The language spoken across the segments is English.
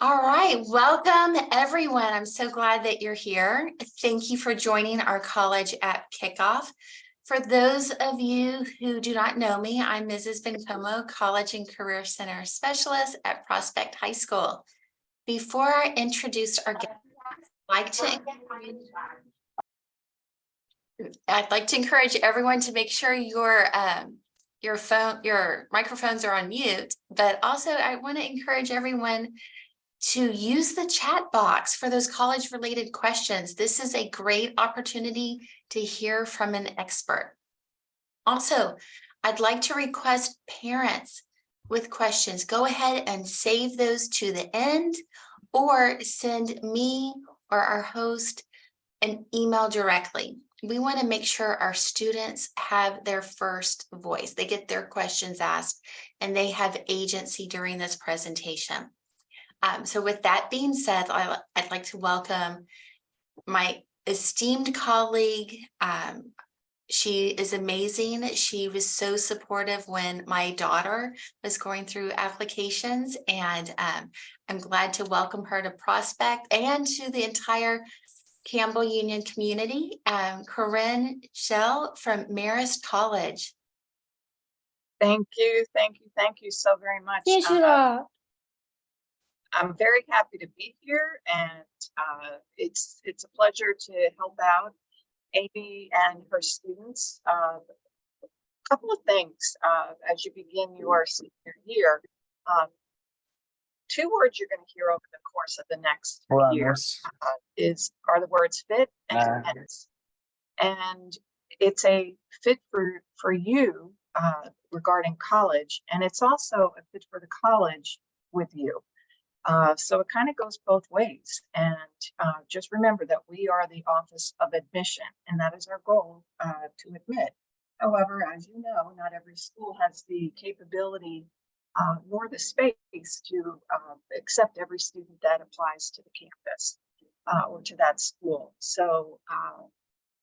All right, welcome everyone. I'm so glad that you're here. Thank you for joining our College at Kickoff. For those of you who do not know me, I'm Mrs. Bencomo, College and Career Center Specialist at Prospect High School. Before I introduce our guest, I'd like to encourage everyone to make sure your microphones are on mute, but also I want to encourage everyone to use the chat box for those college related questions. This is a great opportunity to hear from an expert. Also, I'd like to request parents with questions. Go ahead and save those to the end or send me or our host an email directly. We want to make sure our students have their first voice. They get their questions asked and they have agency during this presentation. So with that being said, I'd like to welcome my esteemed colleague. She is amazing. She was so supportive when my daughter was going through applications, and I'm glad to welcome her to Prospect and to the entire Campbell Union community. Corinne Schell from Marist College. Thank you so very much. I'm very happy to be here, and it's a pleasure to help out Amy and her students. A couple of things as you begin your senior year. Two words you're going to hear over the course of the next year are the words fit and depends. And it's a fit for you regarding college, and it's also a fit for the college with you. So it kind of goes both ways. And just remember that we are the Office of Admission, and that is our goal to admit. However, as you know, not every school has the capability nor the space to accept every student that applies to the campus or to that school. So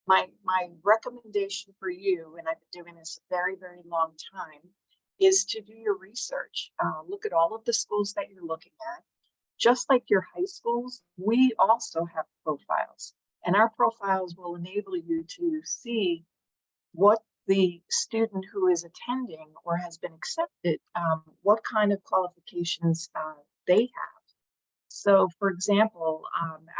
my recommendation for you, and I've been doing this a very, very long time, is to do your research. Look at all of the schools that you're looking at. Just like your high schools, we also have profiles, and our profiles will enable you to see what the student who is attending or has been accepted, what kind of qualifications they have. So, for example,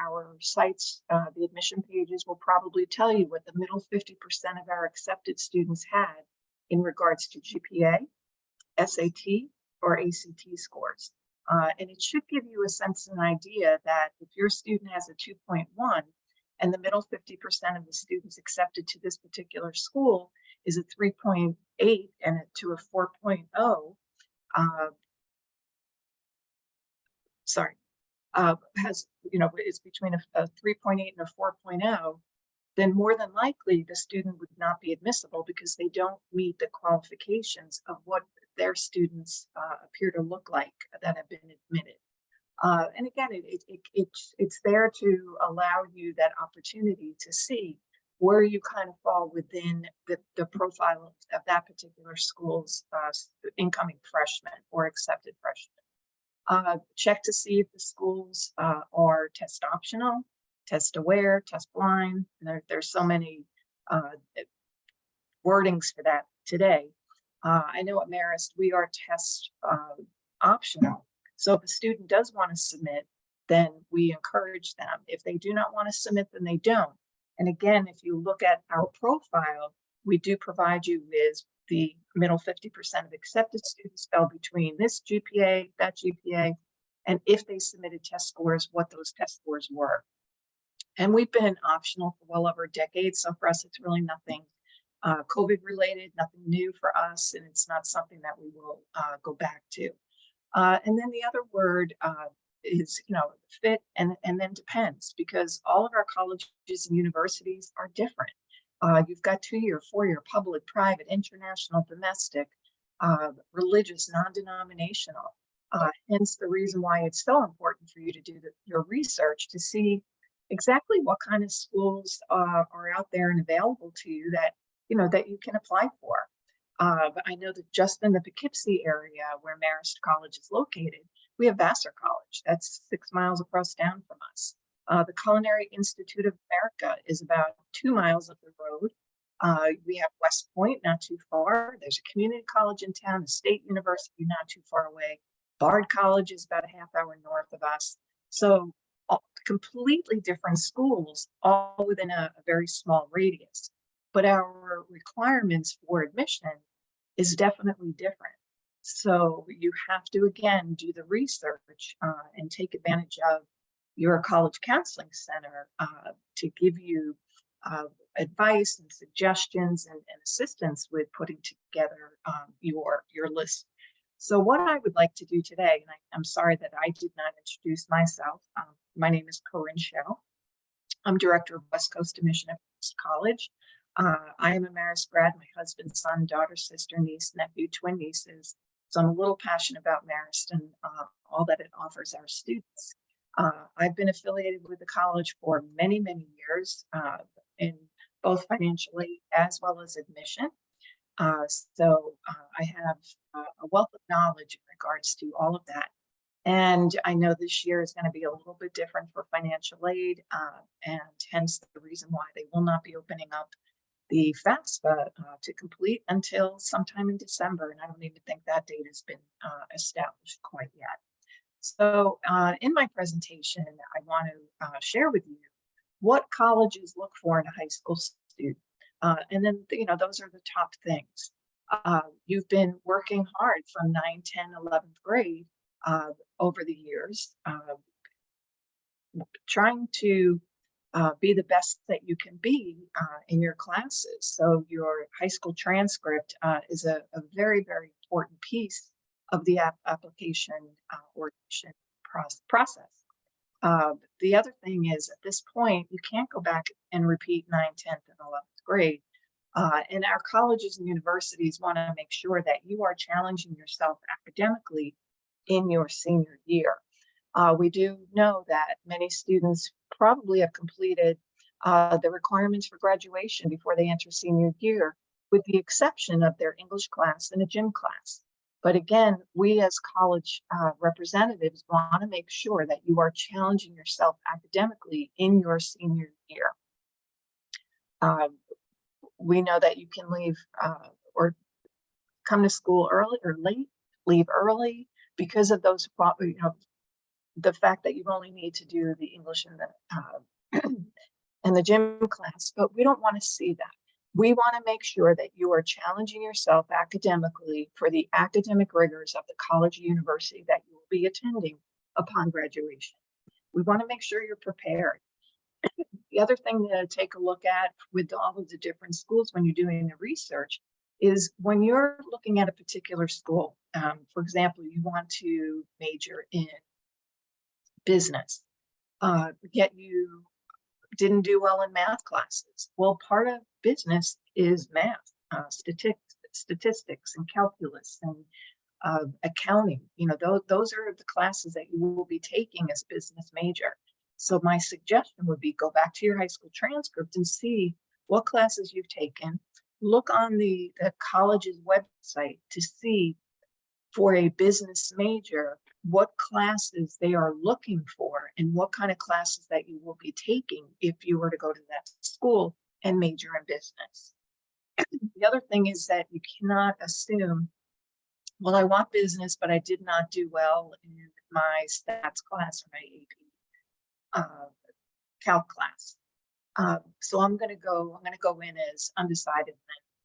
our sites, the admission pages will probably tell you what the middle 50% of our accepted students had in regards to GPA, SAT, or ACT scores. And it should give you a sense and idea that if your student has a 2.1 and the middle 50% of the students accepted to this particular school is a 3.8 and to a 4.0, has, is between a 3.8 and a 4.0, then more than likely the student would not be admissible because they don't meet the qualifications of what their students appear to look like that have been admitted. And again, it's there to allow you that opportunity to see where you kind of fall within the profile of that particular school's incoming freshmen or accepted freshmen. Check to see if the schools are test optional, test aware, test blind. There's so many wordings for that today. I know at Marist we are test optional. So if a student does want to submit, then we encourage them. If they do not want to submit, then they don't. And again, if you look at our profile, we do provide you with the middle 50% of accepted students fell between this GPA, that GPA, and if they submitted test scores, what those test scores were. And we've been optional for well over a decade. So for us, it's really nothing COVID related, nothing new for us. And it's not something that we will go back to. And then the other word is, fit and then depends, because all of our colleges and universities are different. You've got 2-year, 4-year, public, private, international, domestic, religious, non-denominational. Hence the reason why it's so important for you to do your research to see exactly what kind of schools are out there and available to you that, that you can apply for. But I know that just in the Poughkeepsie area where Marist College is located, we have Vassar College. That's 6 miles across town from us. The Culinary Institute of America is about 2 miles up the road. We have West Point, not too far. There's a community college in town, a state university not too far away. Bard College is about a half hour north of us. So completely different schools, all within a very small radius. But our requirements for admission is definitely different. So you have to, again, do the research and take advantage of your college counseling center to give you advice and suggestions and assistance with putting together your list. So what I would like to do today, and I'm sorry that I did not introduce myself. My name is Corinne Schell. I'm director of West Coast Admission at Marist College. I am a Marist grad, my husband, son, daughter, sister, niece, nephew, twin nieces. So I'm a little passionate about Marist and all that it offers our students. I've been affiliated with the college for many, many years in both financially as well as admission. So I have a wealth of knowledge in regards to all of that. And I know this year is going to be a little bit different for financial aid, and hence the reason why they will not be opening up the FAFSA to complete until sometime in December. And I don't even think that date has been established quite yet. So in my presentation, I want to share with you what colleges look for in a high school student. And then, those are the top things. You've been working hard from 9, 10, 11th grade over the years, trying to be the best that you can be in your classes. So your high school transcript is a very, very important piece of the application or admission process. The other thing is, at this point, you can't go back and repeat 9, 10th, and 11th grade. And our colleges and universities want to make sure that you are challenging yourself academically in your senior year. We do know that many students probably have completed the requirements for graduation before they enter senior year, with the exception of their English class and a gym class. But again, we as college representatives want to make sure that you are challenging yourself academically in your senior year. We know that you can leave or come to school early or late, leave early because of those, the fact that you only need to do the English and the and the gym class. But we don't want to see that. We want to make sure that you are challenging yourself academically for the academic rigors of the college or university that you will be attending upon graduation. We want to make sure you're prepared. The other thing to take a look at with all of the different schools when you're doing the research is when you're looking at a particular school, for example, you want to major in business, yet you didn't do well in math classes. Well, part of business is math, statistics and calculus and accounting. Those are the classes that you will be taking as business major. So my suggestion would be go back to your high school transcript and see what classes you've taken. Look on the college's website to see for a business major what classes they are looking for and what kind of classes that you will be taking if you were to go to that school and major in business. The other thing is that you cannot assume, well, I want business, but I did not do well in my stats class or my AP calc class. So I'm going to go in as undecided and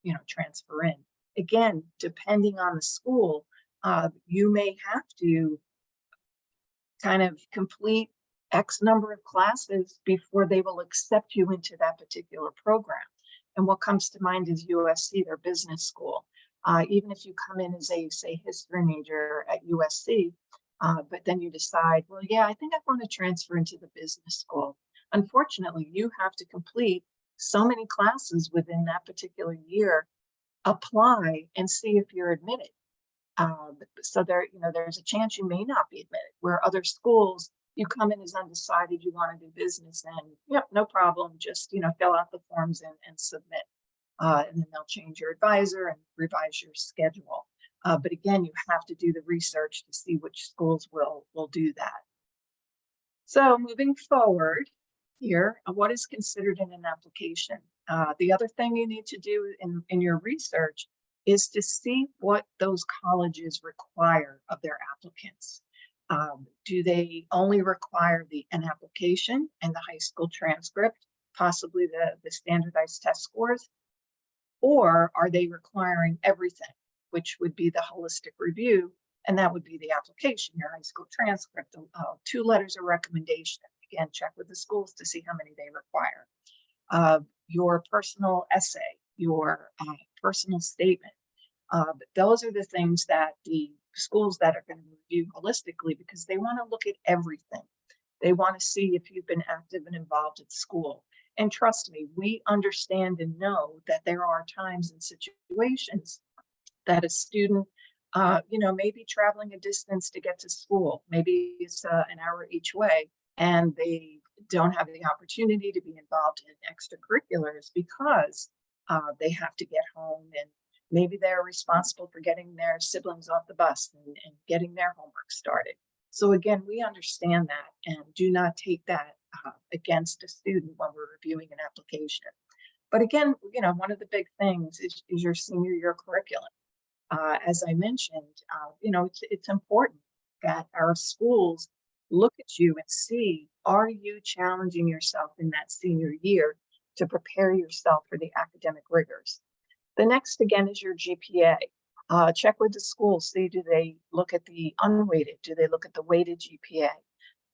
then, transfer in. Again, depending on the school, you may have to kind of complete X number of classes before they will accept you into that particular program. And what comes to mind is USC, their business school. Even if you come in as a, say, history major at USC, but then you decide, well, yeah, I think I want to transfer into the business school. Unfortunately, you have to complete so many classes within that particular year, apply and see if you're admitted. So there's a chance you may not be admitted, where other schools, you come in as undecided, you want to do business, and yep, no problem, just fill out the forms and submit. and then they'll change your advisor and revise your schedule. But again, you have to do the research to see which schools will do that. So moving forward here, what is considered in an application? The other thing you need to do in your research is to see what those colleges require of their applicants. Do they only require an application and the high school transcript, possibly the standardized test scores? Or are they requiring everything, which would be the holistic review, and that would be the application, your high school transcript, 2 letters of recommendation. Again, check with the schools to see how many they require. Your personal essay, your personal statement. Those are the things that the schools that are going to review holistically, because they want to look at everything. They want to see if you've been active and involved at school. And trust me, we understand and know that there are times and situations that a student, may be traveling a distance to get to school. Maybe it's an hour each way, and they don't have the opportunity to be involved in extracurriculars because they have to get home, and maybe they're responsible for getting their siblings off the bus and getting their homework started. So again, we understand that and do not take that against a student when we're reviewing an application. But again, one of the big things is your senior year curriculum. As I mentioned, it's important that our schools look at you and see, are you challenging yourself in that senior year to prepare yourself for the academic rigors? The next, again, is your GPA. Check with the school, see, do they look at the unweighted? Do they look at the weighted GPA?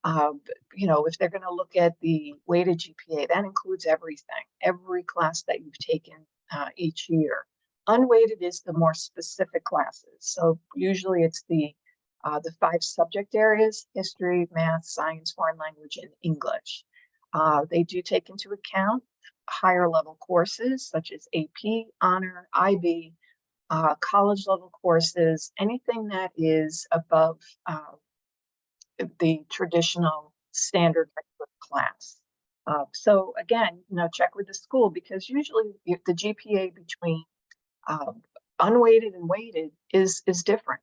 If they're going to look at the weighted GPA, that includes everything, every class that you've taken each year. Unweighted is the more specific classes. So usually it's the 5 subject areas: history, math, science, foreign language, and English. They do take into account higher level courses such as AP, honor, IB, college level courses, anything that is above the traditional standard class. So again, check with the school, because usually the GPA between unweighted and weighted is different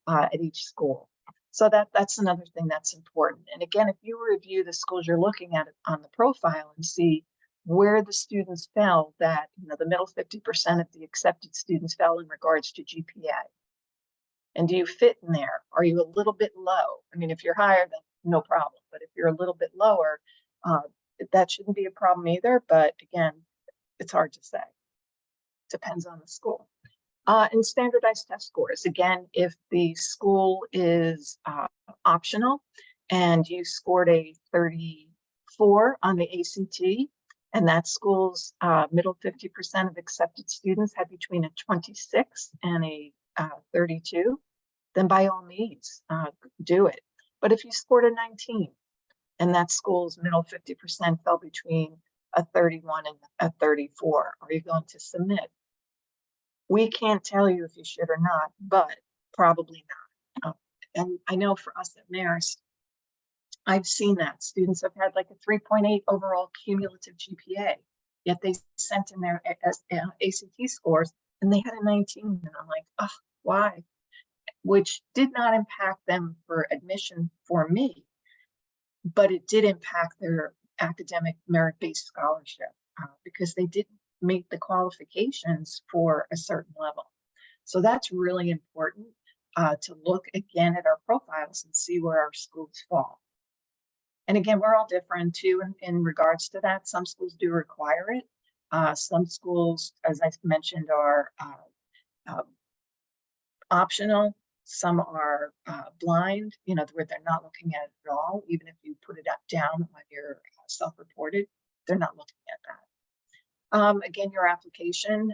at each school. So that's another thing that's important. And again, if you review the schools you're looking at on the profile and see where the students fell, that the middle 50% of the accepted students fell in regards to GPA. And do you fit in there? Are you a little bit low? I mean, if you're higher, then no problem. But if you're a little bit lower, that shouldn't be a problem either. But again, it's hard to say. Depends on the school. And standardized test scores. Again, if the school is optional and you scored a 34 on the ACT, and that school's middle 50% of accepted students had between a 26 and a 32, then by all means, do it. But if you scored a 19 and that school's middle 50% fell between a 31 and a 34, are you going to submit? We can't tell you if you should or not, but probably not. And I know for us at Marist, I've seen that students have had like a 3.8 overall cumulative GPA, yet they sent in their ACT scores and they had a 19. And I'm like, oh, why? Which did not impact them for admission for me, but it did impact their academic merit-based scholarship because they didn't meet the qualifications for a certain level. So that's really important to look again at our profiles and see where our schools fall. And again, we're all different too in regards to that. Some schools do require it. Some schools, as I mentioned, are optional. Some are blind, where they're not looking at it at all. Even if you put it up down on your self-reported, they're not looking at that. Again, your application,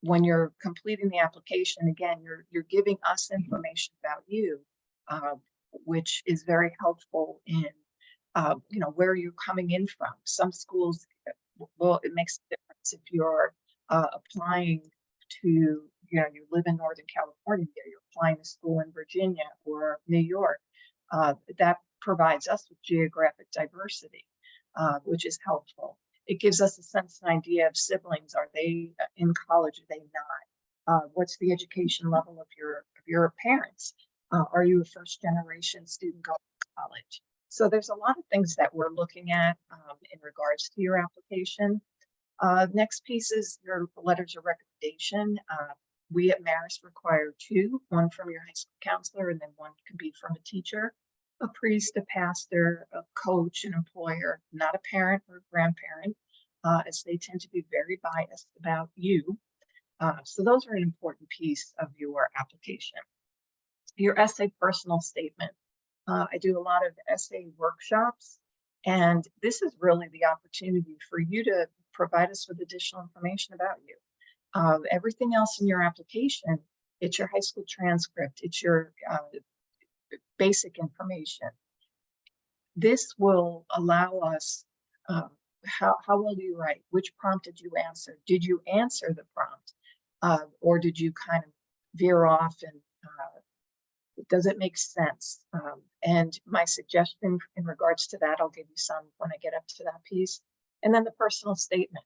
when you're completing the application, again, you're giving us information about you, which is very helpful in, where you're coming in from. Some schools, well, it makes a difference if you're applying to, you live in Northern California, you're applying to school in Virginia or New York. That provides us with geographic diversity, which is helpful. It gives us a sense and idea of siblings. Are they in college? Are they not? What's the education level of your parents? Are you a first generation student going to college? So there's a lot of things that we're looking at in regards to your application. Next piece is your letters of recommendation. We at Marist require two, one from your high school counselor, and then one can be from a teacher, a priest, a pastor, a coach, an employer, not a parent or a grandparent, as they tend to be very biased about you. So those are an important piece of your application. Your essay personal statement. I do a lot of essay workshops, and this is really the opportunity for you to provide us with additional information about you. Everything else in your application, it's your high school transcript, it's your basic information. This will allow us, how well do you write? Which prompt did you answer? Did you answer the prompt? Or did you kind of veer off and does it make sense? And my suggestion in regards to that, I'll give you some when I get up to that piece. And then the personal statement,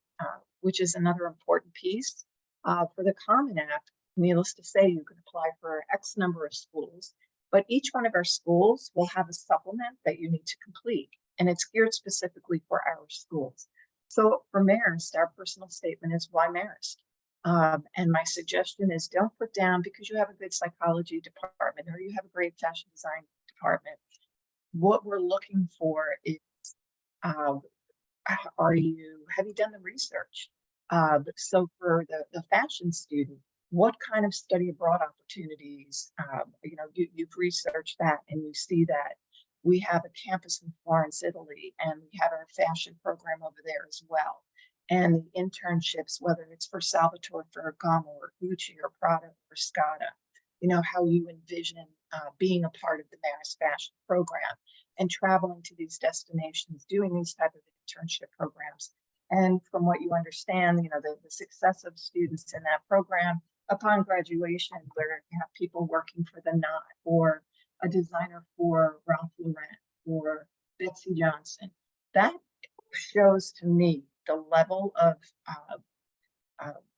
which is another important piece. For the Common App, needless to say, you can apply for X number of schools, but each one of our schools will have a supplement that you need to complete, and it's geared specifically for our schools. So for Marist, our personal statement is why Marist? And my suggestion is don't put down because you have a good psychology department or you have a great fashion design department. What we're looking for is, have you done the research? So for the fashion student, what kind of study abroad opportunities, you've researched that and you see that we have a campus in Florence, Italy, and we have our fashion program over there as well. And the internships, whether it's for Salvatore Ferragamo or Gucci or Prada or Scotta, how you envision being a part of the Marist fashion program and traveling to these destinations, doing these type of internship programs. And from what you understand, the success of students in that program upon graduation, where you have people working for the Knot or a designer for Ralph Lauren or Betsy Johnson, that shows to me the level of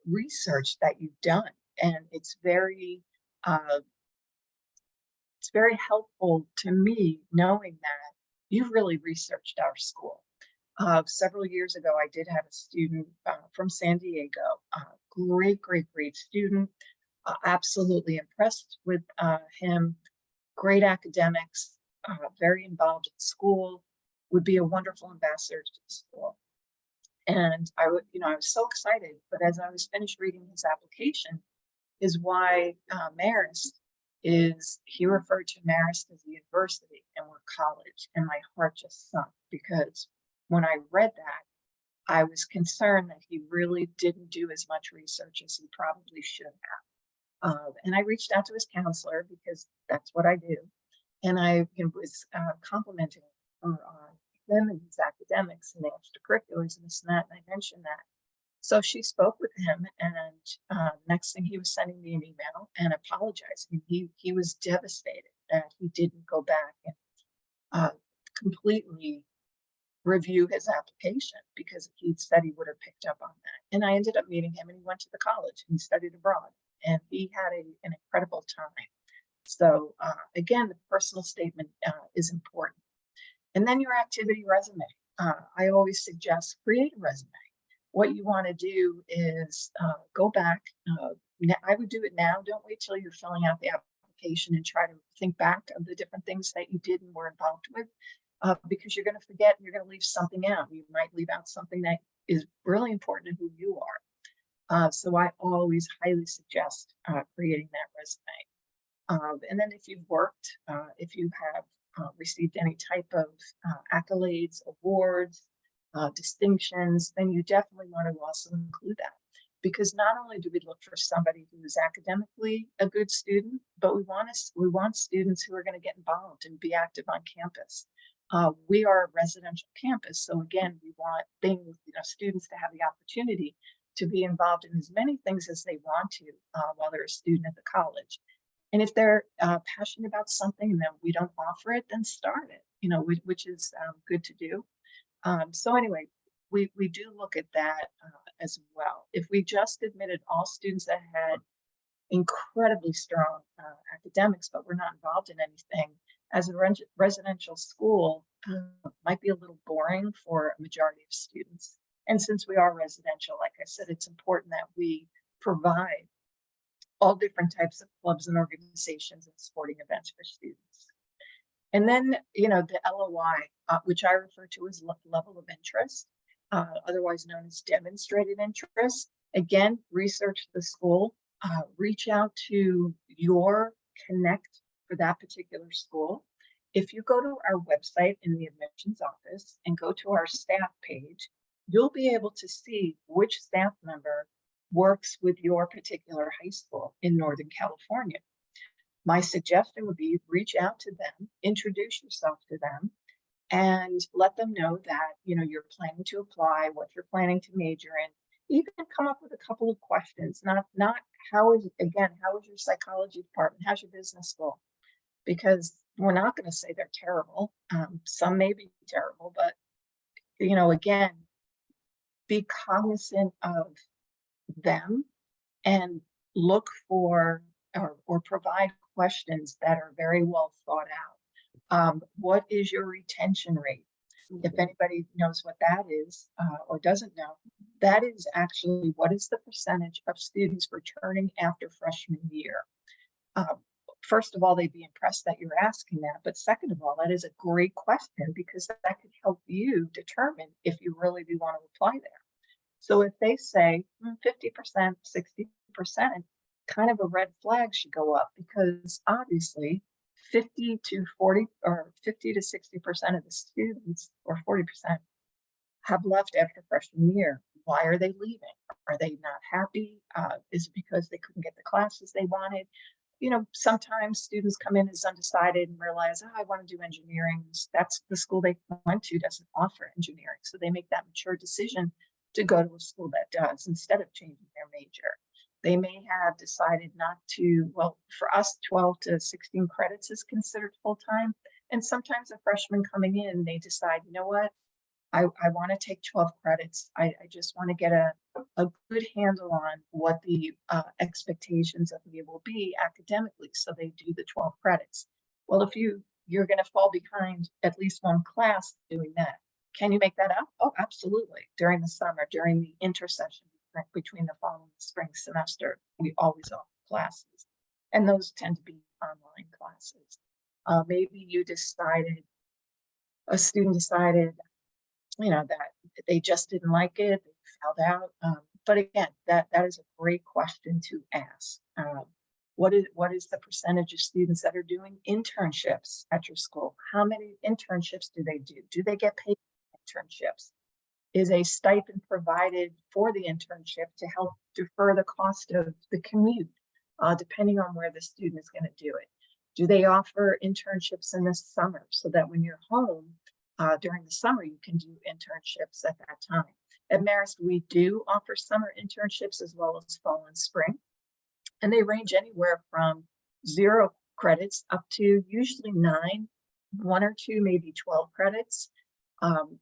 research that you've done, and it's very helpful to me knowing that you've really researched our school. Several years ago, I did have a student from San Diego, great student, absolutely impressed with him, great academics, very involved in school, would be a wonderful ambassador to the school. And I was so excited, but as I was finished reading his application, is why Marist he referred to Marist as a university and we're college, and my heart just sunk because when I read that, I was concerned that he really didn't do as much research as he probably should have. And I reached out to his counselor because that's what I do. And I was complimenting her on him and his academics and the extracurriculars and this and that. And I mentioned that. So she spoke with him, and next thing he was sending me an email and apologizing. He was devastated that he didn't go back and completely review his application because he said he would have picked up on that. And I ended up meeting him, and he went to the college and he studied abroad, and he had an incredible time. So again, the personal statement is important. And then your activity resume. I always suggest create a resume. What you want to do is go back. I would do it now. Don't wait till you're filling out the application and try to think back of the different things that you did and were involved with. Because you're going to forget and you're going to leave something out. You might leave out something that is really important to who you are. So I always highly suggest creating that resume. And then if you've worked, if you have received any type of accolades, awards, distinctions, then you definitely want to also include that. Because not only do we look for somebody who is academically a good student, but we want students who are going to get involved and be active on campus. We are a residential campus, so again, we want students to have the opportunity to be involved in as many things as they want to while they're a student at the college. And if they're passionate about something and then we don't offer it, then start it, which is good to do. So anyway, we do look at that as well. If we just admitted all students that had incredibly strong academics, but we're not involved in anything, as a residential school, might be a little boring for a majority of students. And since we are residential, like I said, it's important that we provide all different types of clubs and organizations and sporting events for students. And then, you know, the LOI, which I refer to as level of interest, otherwise known as demonstrated interest. Again, research the school, reach out to your connect for that particular school. If you go to our website in the admissions office and go to our staff page, you'll be able to see which staff member works with your particular high school in Northern California. My suggestion would be reach out to them, introduce yourself to them, and let them know that, you know, you're planning to apply, what you're planning to major in. Even come up with a couple of questions, not how is your psychology department, how's your business school? Because we're not going to say they're terrible. Some may be terrible, but, you know, again, be cognizant of them and look for or provide questions that are very well thought out. What is your retention rate? If anybody knows what that is or doesn't know, that is actually what is the percentage of students returning after freshman year. First of all, they'd be impressed that you're asking that. But second of all, that is a great question because that could help you determine if you really do want to apply there. So if they say 50%, 60%, kind of a red flag should go up because obviously 50 to 40 or 50 to 60% of the students or 40% have left after freshman year. Why are they leaving? Are they not happy? Is it because they couldn't get the classes they wanted? You know, sometimes students come in as undecided and realize, oh, I want to do engineering. That's the school they went to doesn't offer engineering. So they make that mature decision to go to a school that does instead of changing their major. They may have decided not to, well, for us, 12 to 16 credits is considered full-time. And sometimes a freshman coming in, they decide, you know what, I want to take 12 credits. I just want to get a good handle on what the expectations of me will be academically. So they do the 12 credits. Well, if you're going to fall behind at least one class doing that, can you make that up? Oh, absolutely. During the summer, during the intersession between the fall and the spring semester, we always offer classes. And those tend to be online classes. Maybe a student decided, you know, that they just didn't like it, they found out. But again, that is a great question to ask. What is the percentage of students that are doing internships at your school? How many internships do they do? Do they get paid for internships? Is a stipend provided for the internship to help defer the cost of the commute, depending on where the student is going to do it? Do they offer internships in the summer so that when you're home during the summer, you can do internships at that time? At Marist, we do offer summer internships as well as fall and spring. And they range anywhere from 0 credits up to usually 9, 1 or 2, maybe 12 credits.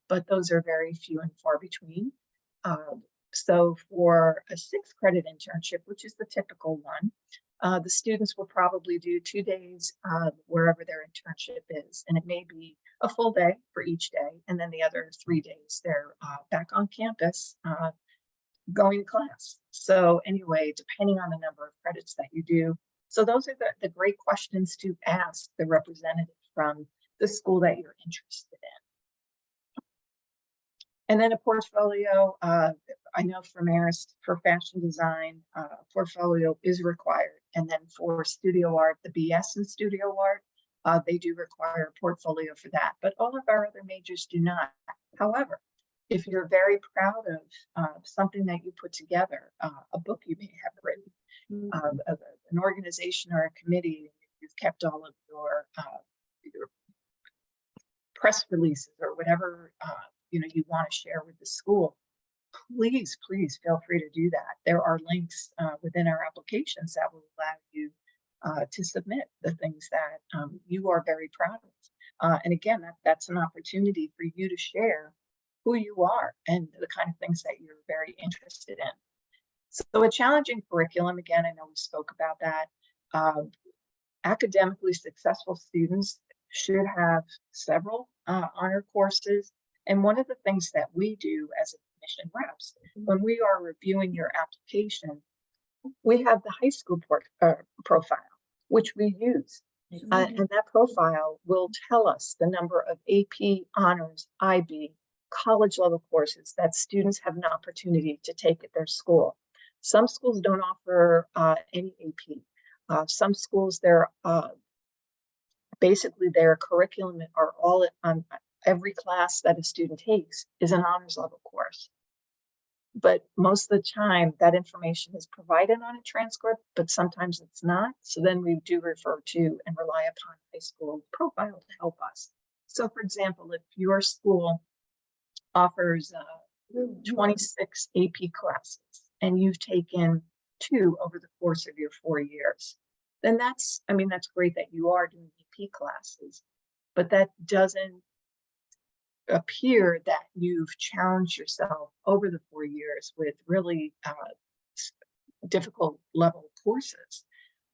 But those are very few and far between. So for a 6-credit internship, which is the typical one, the students will probably do 2 days wherever their internship is. And it may be a full day for each day. And then the other 3 days, they're back on campus going to class. So anyway, depending on the number of credits that you do. So those are the great questions to ask the representative from the school that you're interested in. And then a portfolio, I know for Marist, for fashion design, portfolio is required. And then for studio art, the BS in studio art, they do require a portfolio for that. But all of our other majors do not. However, if you're very proud of something that you put together, a book you may have written, an organization or a committee, you've kept all of your press releases or whatever you want to share with the school, please feel free to do that. There are links within our applications that will allow you to submit the things that you are very proud of. And again, that's an opportunity for you to share who you are and the kind of things that you're very interested in. So a challenging curriculum, again, I know we spoke about that. Academically successful students should have several honor courses. And one of the things that we do as admission reps, when we are reviewing your application, we have the high school profile, which we use. And that profile will tell us the number of AP, honors, IB, college level courses that students have an opportunity to take at their school. Some schools don't offer any AP. Some schools, basically their curriculum are all on every class that a student takes is an honors level course. But most of the time that information is provided on a transcript, but sometimes it's not. So then we do refer to and rely upon high school profile to help us. So for example, if your school offers 26 AP classes and you've taken 2 over the course of your 4 years, then that's great that you are doing AP classes, but that doesn't appear that you've challenged yourself over the 4 years with really difficult level courses.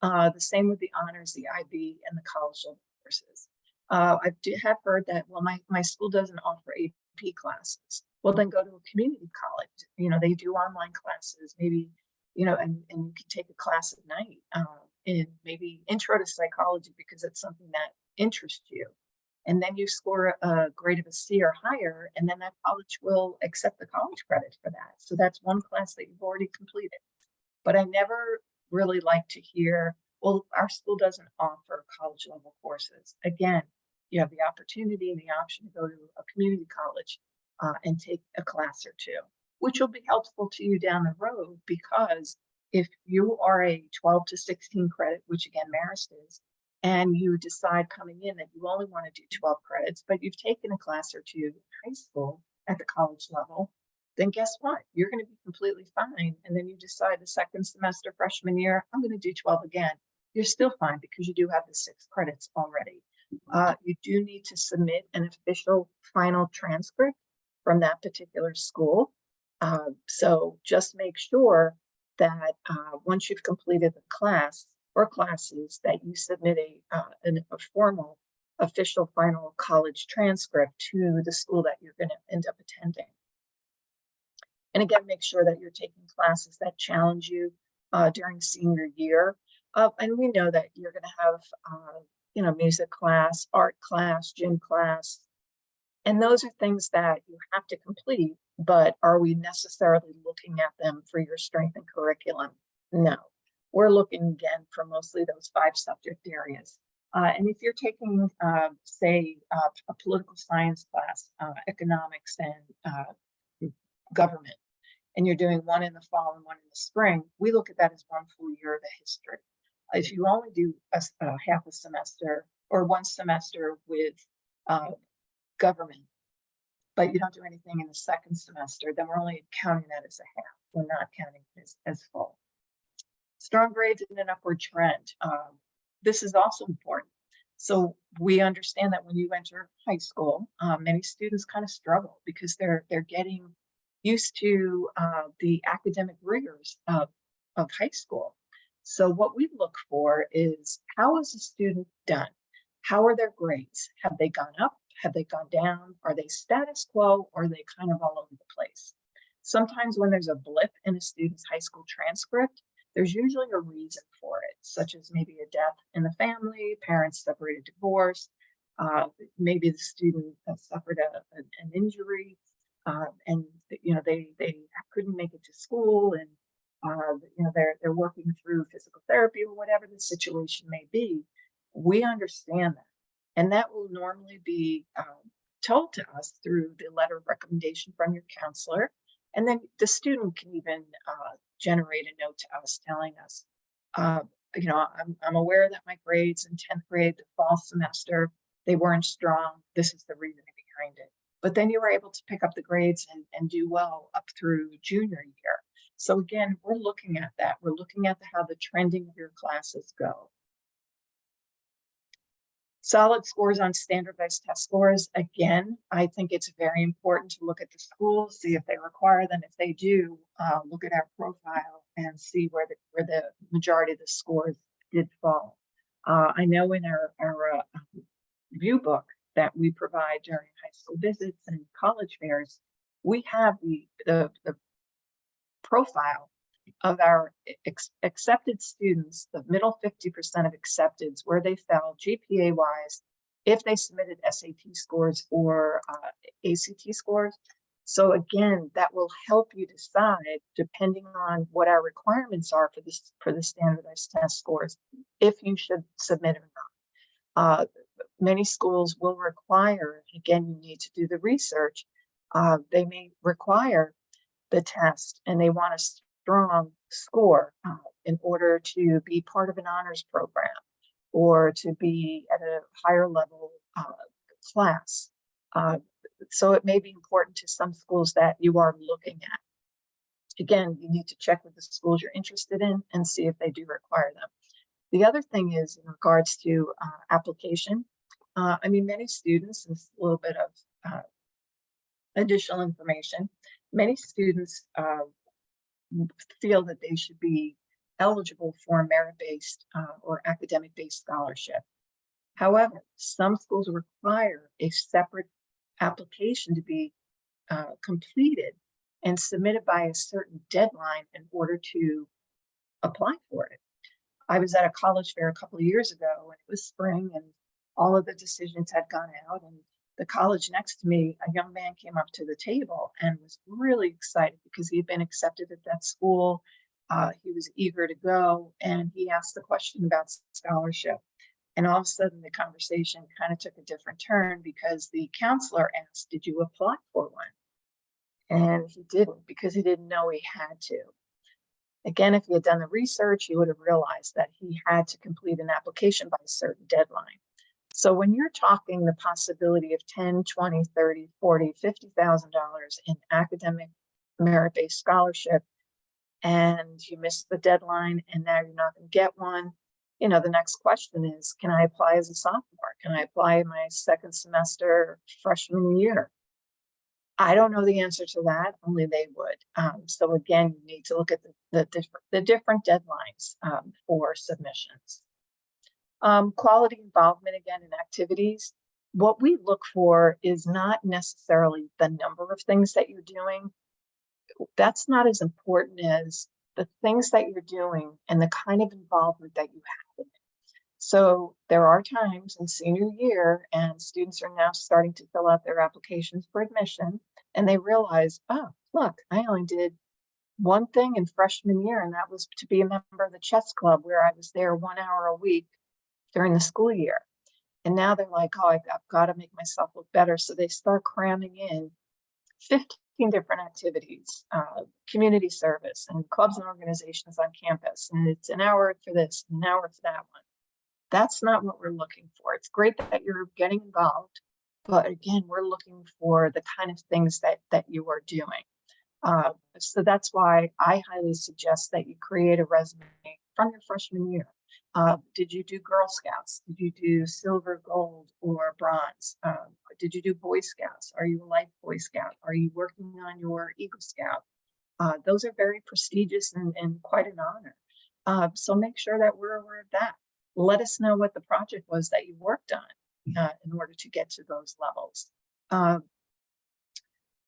The same with the honors, the IB, and the college level courses. I have heard that, well, my school doesn't offer AP classes. Well, then go to a community college. They do online classes, maybe, and you can take a class at night in maybe intro to psychology because it's something that interests you. And then you score a grade of a C or higher, and then that college will accept the college credit for that. So that's one class that you've already completed. But I never really like to hear, well, our school doesn't offer college level courses. Again, you have the opportunity and the option to go to a community college and take a class or 2, which will be helpful to you down the road, because if you are a 12 to 16 credit, which again, Marist is, and you decide coming in that you only want to do 12 credits, but you've taken a class or 2 in high school at the college level, then guess what? You're going to be completely fine. And then you decide the second semester, freshman year, I'm going to do 12 again. You're still fine because you do have the 6 credits already. You do need to submit an official final transcript from that particular school. So just make sure that once you've completed the class or classes, that you submit a formal official final college transcript to the school that you're going to end up attending. And again, make sure that you're taking classes that challenge you during senior year. And we know that you're going to have, music class, art class, gym class. And those are things that you have to complete, but are we necessarily looking at them for your strength and curriculum? No. We're looking again for mostly those 5 subject areas. And if you're taking, say, a political science class, economics and government, and you're doing one in the fall and one in the spring, we look at that as one full year of the history. If you only do a half a semester or one semester with government, but you don't do anything in the second semester, then we're only counting that as a half. We're not counting it as full. Strong grades in an upward trend. This is also important. So we understand that when you enter high school, many students kind of struggle because they're getting used to the academic rigors of high school. So what we look for is, how is a student done? How are their grades? Have they gone up? Have they gone down? Are they status quo, or are they kind of all over the place? Sometimes when there's a blip in a student's high school transcript, there's usually a reason for it, such as maybe a death in the family, parents separated, divorce, maybe the student suffered an injury, and they couldn't make it to school, and they're working through physical therapy or whatever the situation may be. We understand that, and that will normally be told to us through the letter of recommendation from your counselor, and then the student can even generate a note to us telling us, I'm aware that my grades in 10th grade, the fall semester, they weren't strong. This is the reason behind it. But then you were able to pick up the grades and do well up through junior year. So again, we're looking at that. We're looking at how the trending of your classes go. Solid scores on standardized test scores. Again, I think it's very important to look at the schools, see if they require them. If they do, look at our profile and see where the majority of the scores did fall. I know in our view book that we provide during high school visits and college fairs, we have the profile of our accepted students, the middle 50% of accepteds, where they fell GPA wise, if they submitted SAT scores or ACT scores. So again, that will help you decide, depending on what our requirements are for the standardized test scores, if you should submit or not. Many schools will require, again, you need to do the research. They may require the test and they want a strong score in order to be part of an honors program or to be at a higher level class. So it may be important to some schools that you are looking at. Again, you need to check with the schools you're interested in and see if they do require them. The other thing is in regards to application. I mean, many students, and a little bit of additional information, many students feel that they should be eligible for a merit-based or academic-based scholarship. However, some schools require a separate application to be completed and submitted by a certain deadline in order to apply for it. I was at a college fair a couple of years ago, and it was spring, and all of the decisions had gone out, and the college next to me, a young man came up to the table and was really excited because he had been accepted at that school. He was eager to go, and he asked the question about scholarship. And all of a sudden, the conversation kind of took a different turn because the counselor asked, "Did you apply for one?" And he didn't, because he didn't know he had to. Again, if he had done the research, he would have realized that he had to complete an application by a certain deadline. So when you're talking the possibility of $10, $20, $30, $40, $50,000 in academic merit-based scholarship, and you missed the deadline and now you're not going to get one, you know, the next question is, can I apply as a sophomore? Can I apply in my second semester freshman year? I don't know the answer to that, only they would. So again, you need to look at the different deadlines for submissions. Quality involvement, again, in activities. What we look for is not necessarily the number of things that you're doing. That's not as important as the things that you're doing and the kind of involvement that you have in it. So there are times in senior year, and students are now starting to fill out their applications for admission, and they realize, oh, look, I only did one thing in freshman year, and that was to be a member of the chess club, where I was there 1 hour a week during the school year. And now they're like, oh, I've got to make myself look better. So they start cramming in 15 different activities, community service and clubs and organizations on campus. And it's an hour for this, an hour for that one. That's not what we're looking for. It's great that you're getting involved, but again, we're looking for the kind of things that you are doing. So that's why I highly suggest that you create a resume from your freshman year. Did you do Girl Scouts? Did you do silver, gold, or bronze? Did you do Boy Scouts? Are you a Life Boy Scout? Are you working on your Eagle Scout? Those are very prestigious and quite an honor. So make sure that we're aware of that. Let us know what the project was that you worked on in order to get to those levels.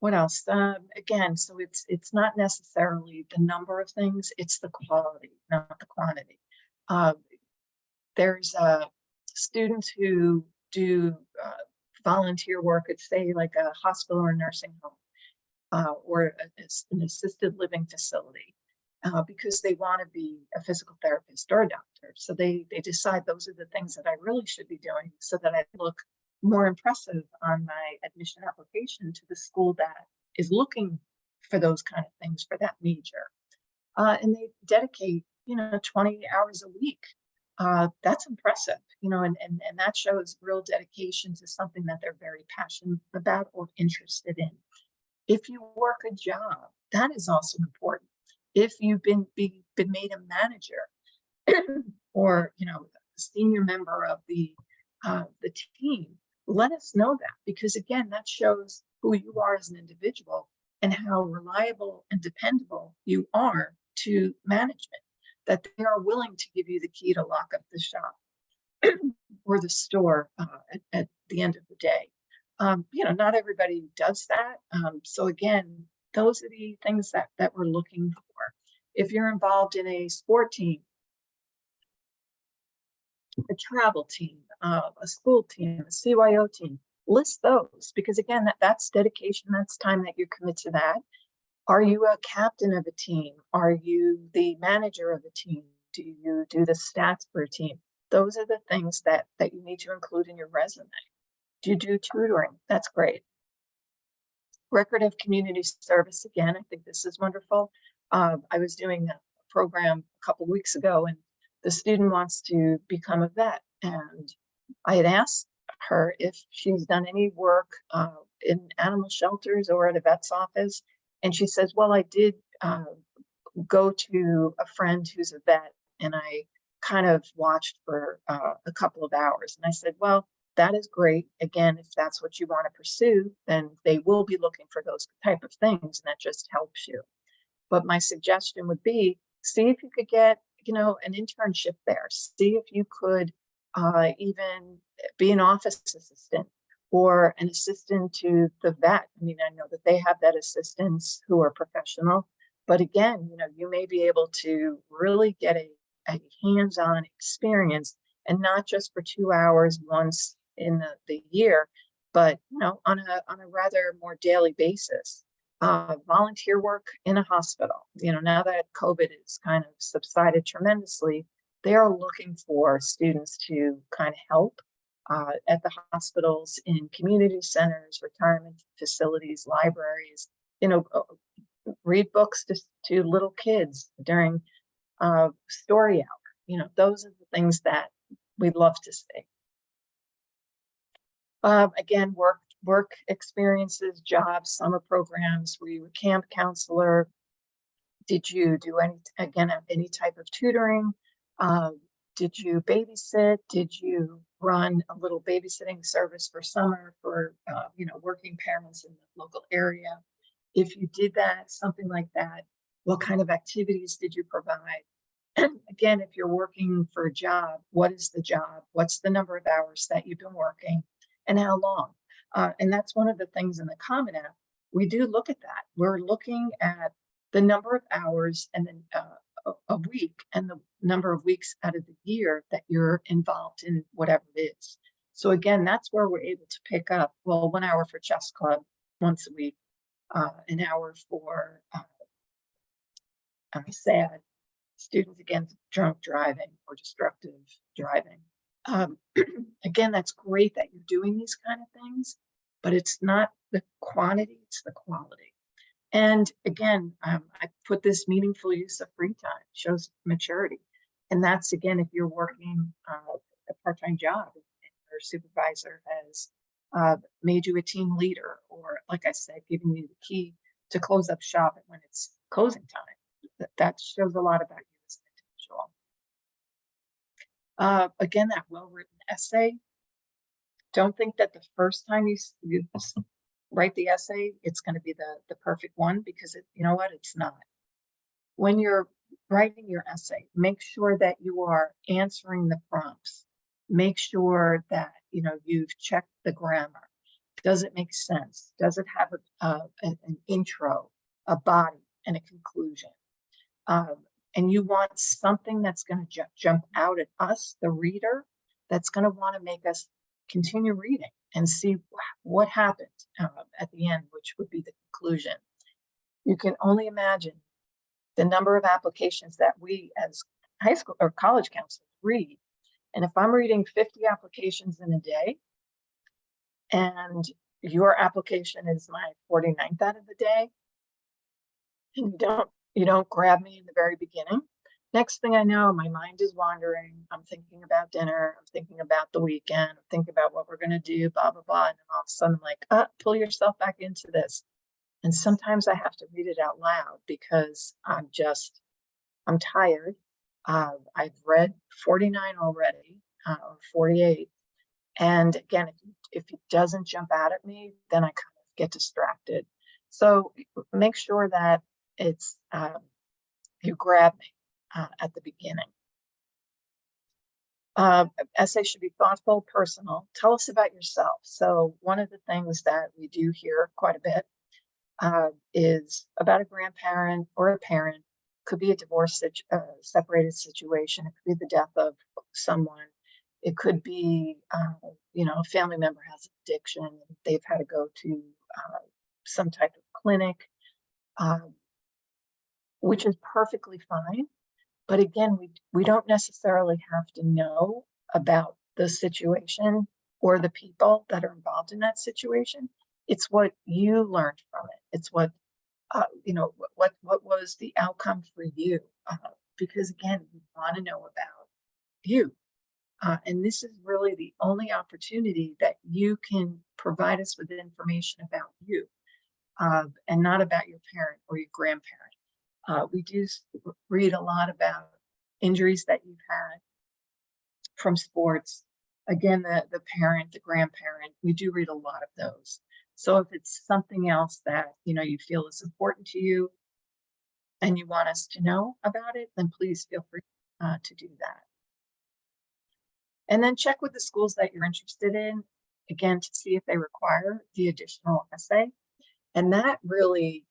What else? Again, so it's not necessarily the number of things, it's the quality, not the quantity. There's students who do volunteer work at, say, like a hospital or nursing home or an assisted living facility because they want to be a physical therapist or a doctor. So they decide those are the things that I really should be doing so that I look more impressive on my admission application to the school that is looking for those kind of things for that major. And they dedicate, 20 hours a week. That's impressive, and that shows real dedication to something that they're very passionate about or interested in. If you work a job, that is also important. If you've been made a manager or, a senior member of the the team, let us know that, because again, that shows who you are as an individual and how reliable and dependable you are to management, that they are willing to give you the key to lock up the shop or the store at the end of the day. Not everybody does that. So again, those are the things that we're looking for. If you're involved in a sport team, a travel team, a school team, a CYO team, list those, because again, that's dedication. That's time that you commit to that. Are you a captain of a team? Are you the manager of a team? Do you do the stats for a team? Those are the things that you need to include in your resume. Do you do tutoring? That's great. Record of community service. Again, I think this is wonderful. I was doing a program a couple of weeks ago, and the student wants to become a vet. And I had asked her if she's done any work in animal shelters or at a vet's office. And she says, well, I did go to a friend who's a vet, and I kind of watched for a couple of hours. And I said, well, that is great. Again, if that's what you want to pursue, then they will be looking for those type of things, and that just helps you. But my suggestion would be, see if you could get, an internship there. See if you could even be an office assistant or an assistant to the vet. I mean, I know that they have vet assistants who are professional, but again, you may be able to really get a hands-on experience, and not just for 2 hours once in the year, but on a rather more daily basis. Volunteer work in a hospital. Now that COVID is kind of subsided tremendously, they are looking for students to kind of help at the hospitals, in community centers, retirement facilities, libraries. Read books to little kids during story hour. Those are the things that we'd love to see. Again, work experiences, jobs, summer programs. Were you a camp counselor? Did you do any type of tutoring? Did you babysit? Did you run a little babysitting service for summer for working parents in the local area? If you did that, something like that, what kind of activities did you provide? Again, if you're working for a job, what is the job? What's the number of hours that you've been working, and how long? And that's one of the things in the Common App. We do look at that. We're looking at the number of hours and then a week, and the number of weeks out of the year that you're involved in whatever it is. So again, that's where we're able to pick up, well, 1 hour for chess club once a week, an hour for SAD, students against drunk driving or destructive driving. Again, that's great that you're doing these kind of things, but it's not the quantity, it's the quality. And again, I put this meaningful use of free time, shows maturity. And that's, again, if you're working a part-time job and your supervisor has made you a team leader, or like I said, giving you the key to close up shop when it's closing time. That shows a lot about you as an individual. Again, that well-written essay. Don't think that the first time you write the essay, it's going to be the perfect one, because it's not. When you're writing your essay, make sure that you are answering the prompts. Make sure that you've checked the grammar. Does it make sense? Does it have an intro, a body, and a conclusion? And you want something that's going to jump out at us, the reader, that's going to want to make us continue reading and see what happened at the end, which would be the conclusion. You can only imagine the number of applications that we as high school or college counselors read. And if I'm reading 50 applications in a day, and your application is my 49th out of the day, and you don't grab me in the very beginning, next thing I know, my mind is wandering. I'm thinking about dinner. I'm thinking about the weekend. I'm thinking about what we're going to do, blah, blah, blah. And then all of a sudden, I'm like, pull yourself back into this. And sometimes I have to read it out loud because I'm tired. I've read 49 already, or 48. And again, if it doesn't jump out at me, then I kind of get distracted. So make sure that it's you grab me at the beginning. Essay should be thoughtful, personal. Tell us about yourself. So one of the things that we do hear quite a bit is about a grandparent or a parent. Could be a divorce, separated situation. It could be the death of someone. It could be, a family member has addiction. They've had to go to some type of clinic, which is perfectly fine. But again, we don't necessarily have to know about the situation or the people that are involved in that situation. It's what you learned from it. It's what what was the outcome for you? Because again, we want to know about you. And this is really the only opportunity that you can provide us with information about you, and not about your parent or your grandparent. We do read a lot about injuries that you've had from sports. Again, the parent, the grandparent, we do read a lot of those. So if it's something else that you feel is important to you and you want us to know about it, then please feel free to do that. And then check with the schools that you're interested in, again, to see if they require the additional essay. And that really,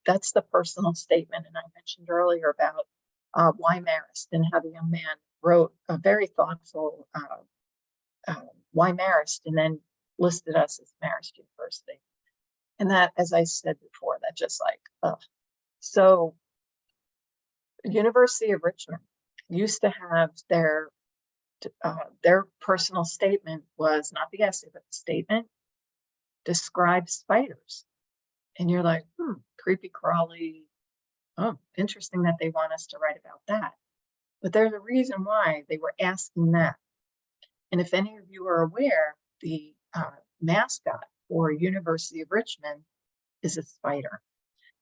that's the personal statement. And I mentioned earlier about why Marist, and how the young man wrote a very thoughtful why Marist, and then listed us as Marist University. And that, as I said before, that just like, so University of Richmond used to have their personal statement was not the essay, but the statement describes spiders. And you're like, creepy crawly. Oh, interesting that they want us to write about that. But there's a reason why they were asking that. And if any of you are aware, the mascot for University of Richmond is a spider.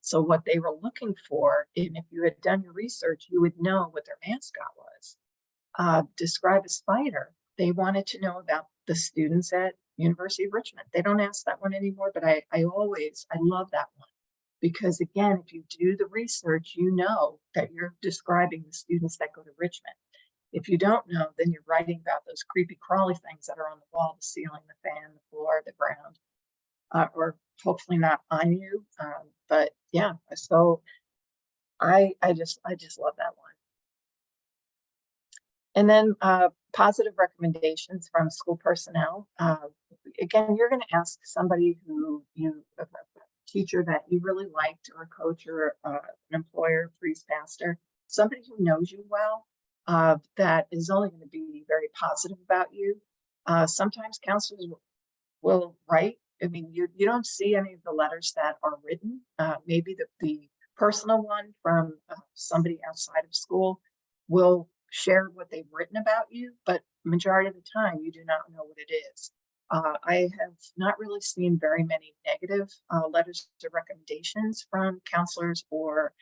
So what they were looking for, and if you had done your research, you would know what their mascot was. Describe a spider. They wanted to know about the students at University of Richmond. They don't ask that one anymore, but I love that one. Because again, if you do the research, you know that you're describing the students that go to Richmond. If you don't know, then you're writing about those creepy crawly things that are on the wall, the ceiling, the fan, the floor, the ground, or hopefully not on you. But yeah, so I just love that one. And then positive recommendations from school personnel. Again, you're going to ask somebody who a teacher that you really liked, or a coach, or an employer, priest, pastor, somebody who knows you well, that is only going to be very positive about you. Sometimes counselors will write. I mean, you don't see any of the letters that are written. Maybe the personal one from somebody outside of school will share what they've written about you, but majority of the time you do not know what it is. I have not really seen very many negative letters of recommendations from counselors or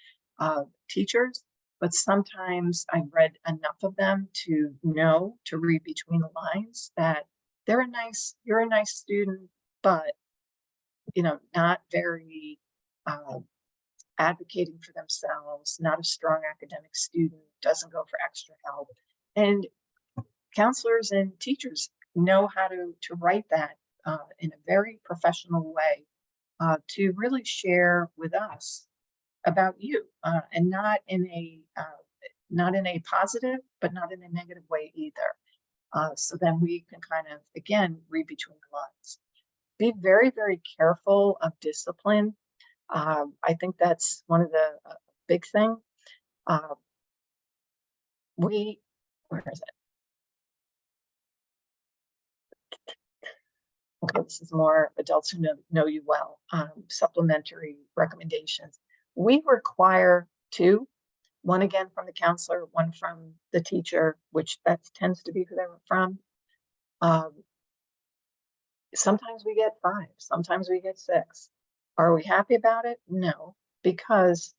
teachers, but sometimes I've read enough of them to know, to read between the lines, that you're a nice student, but not very advocating for themselves, not a strong academic student, doesn't go for extra help. And counselors and teachers know how to write that in a very professional way, to really share with us about you, and not in a positive, but not in a negative way either. So then we can kind of, again, read between the lines. Be very, very careful of discipline. I think that's one of the big thing. Where is it? Okay, this is more adults who know you well. Supplementary recommendations. We require two, one again from the counselor, one from the teacher, which that tends to be who they're from. Sometimes we get 5, sometimes we get 6. Are we happy about it? No, because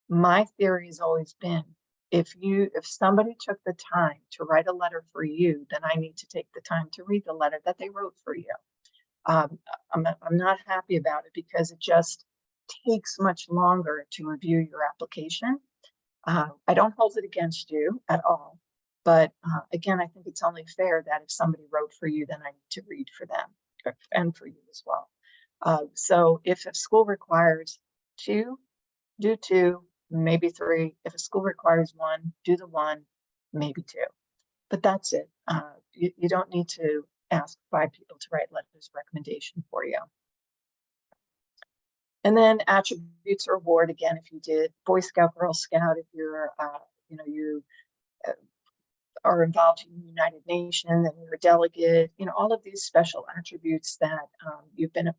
my theory has always been, if somebody took the time to write a letter for you, then I need to take the time to read the letter that they wrote for you. I'm not happy about it because it just takes much longer to review your application. I don't hold it against you at all, but again, I think it's only fair that if somebody wrote for you, then I need to read for them and for you as well. So if a school requires 2, do 2, maybe 3. If a school requires 1, do the 1, maybe 2. But that's it. You don't need to ask 5 people to write letters of recommendation for you. And then attributes or award, again, if you did Boy Scout, Girl Scout, if you're, you are involved in the United Nations and you're a delegate, all of these special attributes that you've been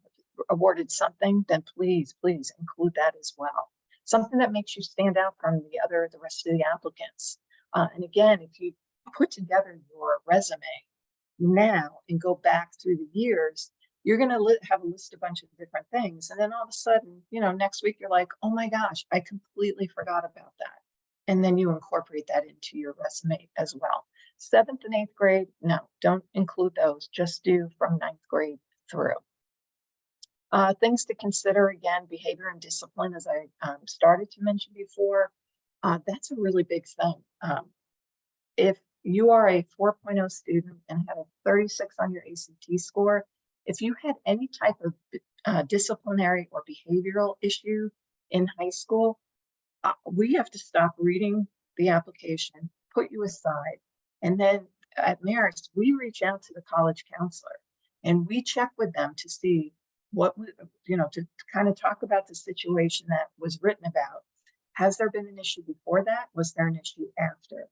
awarded something, then please include that as well. Something that makes you stand out from the rest of the applicants. And again, if you put together your resume now and go back through the years, you're going to have a list of a bunch of different things. And then all of a sudden, next week, you're like, oh my gosh, I completely forgot about that. And then you incorporate that into your resume as well. 7th and 8th grade, no, don't include those. Just do from 9th grade through. Things to consider, again, behavior and discipline, as I started to mention before. That's a really big thing. If you are a 4.0 student and have a 36 on your ACT score, if you had any type of disciplinary or behavioral issue in high school, we have to stop reading the application, put you aside, and then at Marist, we reach out to the college counselor and we check with them to see what, to kind of talk about the situation that was written about. Has there been an issue before that? Was there an issue after?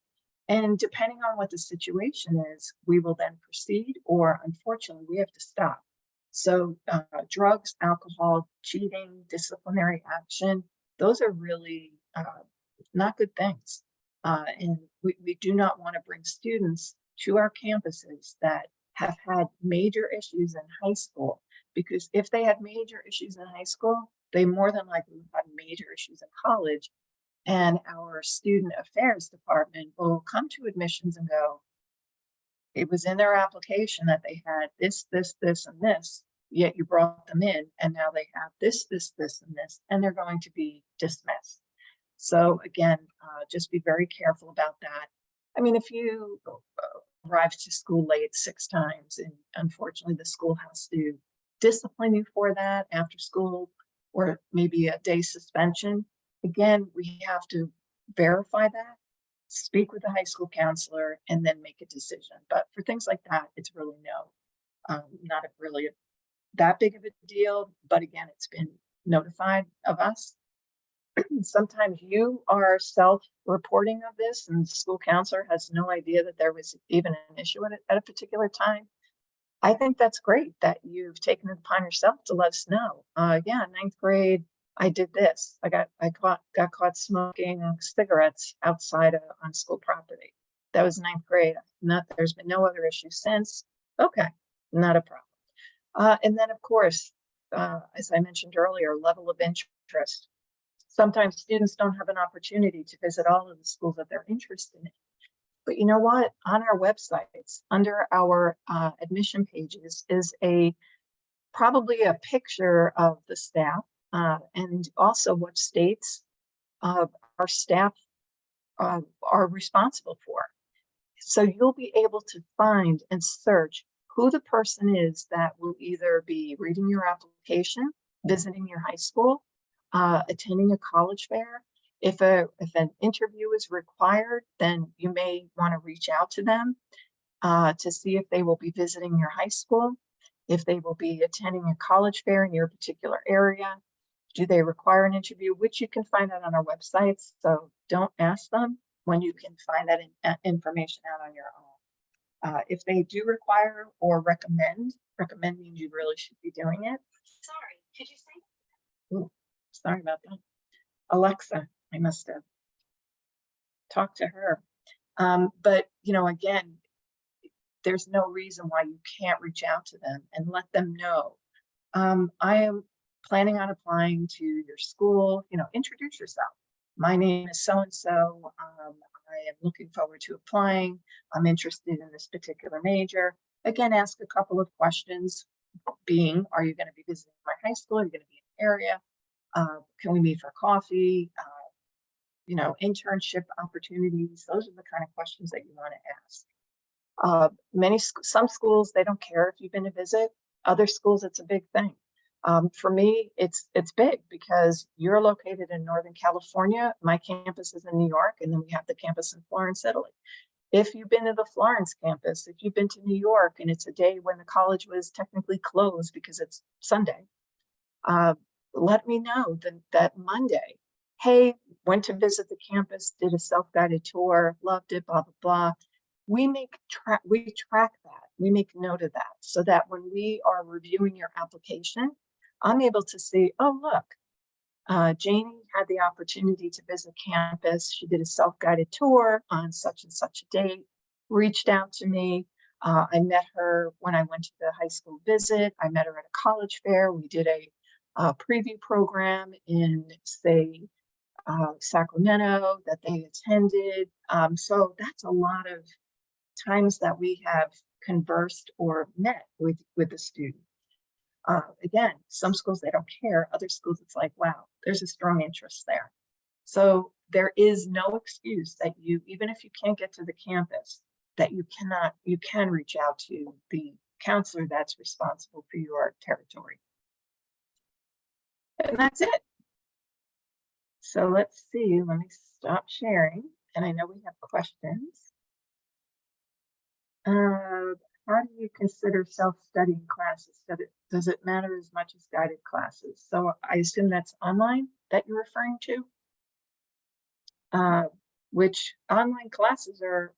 And depending on what the situation is, we will then proceed, or unfortunately, we have to stop. So drugs, alcohol, cheating, disciplinary action, those are really not good things. And we do not want to bring students to our campuses that have had major issues in high school, because if they had major issues in high school, they more than likely had major issues in college. And our student affairs department will come to admissions and go, it was in their application that they had this, and this, yet you brought them in and now they have this, and this, and they're going to be dismissed. So again, just be very careful about that. I mean, if you arrive to school late 6 times, and unfortunately the school has to discipline you for that after school, or maybe a day suspension, again, we have to verify that, speak with the high school counselor, and then make a decision. But for things like that, it's really not really that big of a deal. But again, it's been notified of us. Sometimes you are self-reporting of this and the school counselor has no idea that there was even an issue at a particular time. I think that's great that you've taken it upon yourself to let us know. Yeah, 9th grade, I did this. I got caught smoking cigarettes outside on school property. That was 9th grade. There's been no other issue since. Okay, not a problem. And then of course, as I mentioned earlier, level of interest. Sometimes students don't have an opportunity to visit all of the schools that they're interested in. But you know what? On our websites, under our admission pages, is probably a picture of the staff and also what states our staff are responsible for. So you'll be able to find and search who the person is that will either be reading your application, visiting your high school, attending a college fair. If an interview is required, then you may want to reach out to them to see if they will be visiting your high school, if they will be attending a college fair in your particular area. Do they require an interview, which you can find out on our websites. So don't ask them when you can find that information out on your own. If they do require or recommend means you really should be doing it. Sorry, could you say? Ooh, sorry about that. Alexa, I must have talked to her. But, again, there's no reason why you can't reach out to them and let them know. I am planning on applying to your school, introduce yourself. my name is so-and-so. I am looking forward to applying. I'm interested in this particular major. Again, ask a couple of questions being, are you going to be visiting my high school? Are you going to be in the area? Can we meet for coffee? You know, internship opportunities. Those are the kind of questions that you want to ask. Some schools, they don't care if you've been to visit. Other schools, it's a big thing. For me, it's big because you're located in Northern California. My campus is in New York, and then we have the campus in Florence, Italy. If you've been to the Florence campus, if you've been to New York and it's a day when the college was technically closed because it's Sunday, let me know that Monday, hey, went to visit the campus, did a self-guided tour, loved it, blah, blah, blah. We track that. We make note of that so that when we are reviewing your application, I'm able to see, oh, look, Janie had the opportunity to visit campus. She did a self-guided tour on such and such a date, reached out to me. I met her when I went to the high school visit. I met her at a college fair. We did a preview program in, say, Sacramento that they attended. So that's a lot of times that we have conversed or met with the student. Again, some schools, they don't care. Other schools, it's like, wow, there's a strong interest there. So there is no excuse that you, even if you can't get to the campus, that you can reach out to the counselor that's responsible for your territory. And that's it. So let's see, let me stop sharing. And I know we have questions. How do you consider self-studying classes? Does it matter as much as guided classes? So I assume that's online that you're referring to, which online classes are